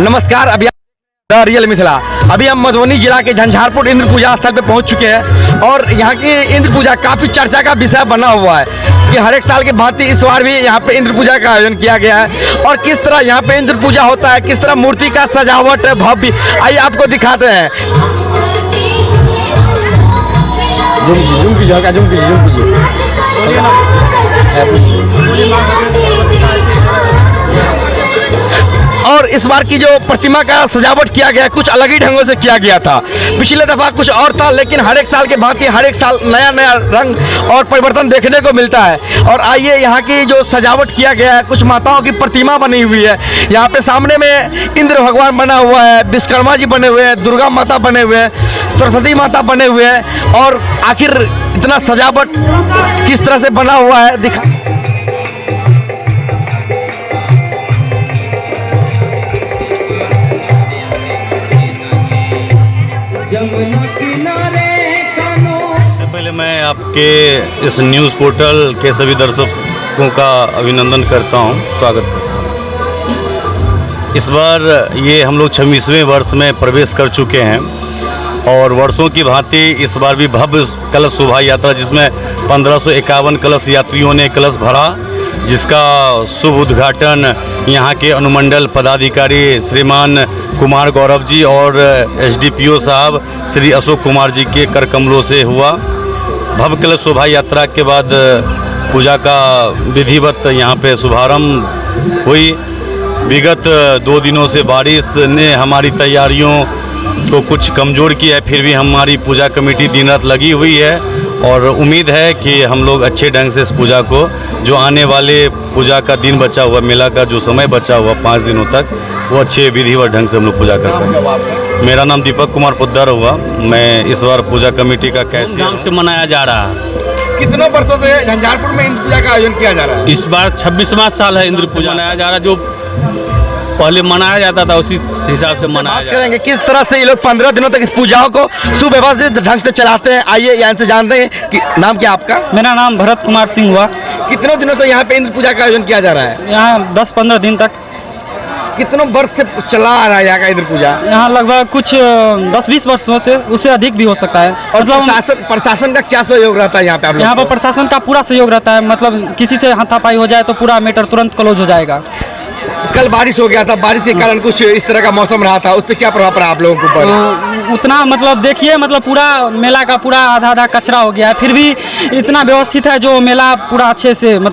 नमस्कार। अभी the real Mithila अभी हम मधुबनी जिला के झंझारपुर इंद्र पूजा स्थल पे पहुंच चुके हैं और यहाँ की इंद्र पूजा काफ़ी चर्चा का विषय बना हुआ है कि हर एक साल की भांति इस बार भी यहाँ पे इंद्र पूजा का आयोजन किया गया है। और किस तरह यहाँ पे इंद्र पूजा होता है, किस तरह मूर्ति का सजावट भव्य, आइए आपको दिखाते हैं। झुम कीजिए। और इस बार की जो प्रतिमा का सजावट किया गया है कुछ अलग ही ढंगों से किया गया था। पिछले दफा कुछ और था, लेकिन हर एक साल के भांति हर एक साल नया नया रंग और परिवर्तन देखने को मिलता है। और आइए यहाँ की जो सजावट किया गया है, कुछ माताओं की प्रतिमा बनी हुई है। यहाँ पे सामने में इंद्र भगवान बना हुआ है, विश्वकर्मा जी बने हुए हैं, दुर्गा माता बने हुए हैं, सरस्वती माता बने हुए हैं। और आखिर इतना सजावट किस तरह से बना हुआ है दिखा। सबसे पहले मैं आपके इस न्यूज़ पोर्टल के सभी दर्शकों का अभिनंदन करता हूं, स्वागत करता हूं। इस बार ये हम लोग 26वें वर्ष में प्रवेश कर चुके हैं और वर्षों की भांति इस बार भी भव्य कलश शोभा यात्रा, जिसमें 1551 कलश यात्रियों ने कलश भरा, जिसका शुभ उद्घाटन यहाँ के अनुमंडल पदाधिकारी श्रीमान कुमार गौरव जी और एसडीपीओ साहब श्री अशोक कुमार जी के कर कमलों से हुआ। भव्य कलश शोभा यात्रा के बाद पूजा का विधिवत यहाँ पे शुभारंभ हुई। विगत 2 दिनों से बारिश ने हमारी तैयारियों को कुछ कमज़ोर किया है, फिर भी हमारी पूजा कमेटी दिन रात लगी हुई है और उम्मीद है कि हम लोग अच्छे ढंग से इस पूजा को, जो आने वाले पूजा का दिन बचा हुआ, मेला का जो समय बचा हुआ 5 दिनों तक, वो अच्छे विधिवत ढंग से हम लोग पूजा करते हैं। मेरा नाम दीपक कुमार पोद्दार हुआ। मैं इस बार पूजा कमेटी का कैसे नाम से मनाया जा रहा है। कितनों वर्षों से झंझारपुर में इंद्र पूजा का आयोजन किया जा रहा है? इस बार 26वां साल है इंद्र पूजा मनाया जा रहा है। जो पहले मनाया जाता था उसी हिसाब से मनाया जा रहा है। किस तरह से ये लोग 15 दिनों तक इस पूजाओं को सुव्यवस्थित ढंग से चलाते हैं, आइए यहाँ से जानते हैं कि नाम क्या आपका? मेरा नाम भरत कुमार सिंह हुआ। कितनों दिनों से यहाँ पे इंद्र पूजा का आयोजन किया जा रहा है? यहाँ 10-15 दिन तक। कितनों वर्ष से चला आ रहा है यहाँ का इंद्र पूजा? यहाँ लगभग कुछ 10-20 वर्षों से, उससे अधिक भी हो सकता है। और प्रशासन का क्या सहयोग रहता है यहाँ पे? यहाँ पर प्रशासन का पूरा सहयोग रहता है, मतलब किसी से हाथापाई हो जाए तो पूरा मैटर तुरंत क्लोज हो जाएगा। कल बारिश हो गया था, बारिश के कारण कुछ इस तरह का मौसम रहा था, उस पर क्या प्रभाव पड़ा आप लोगों के ऊपर? तो उतना मतलब देखिए, मतलब पूरा मेला का पूरा आधा कचरा हो गया है, फिर भी इतना व्यवस्थित है जो मेला पूरा अच्छे से मतलब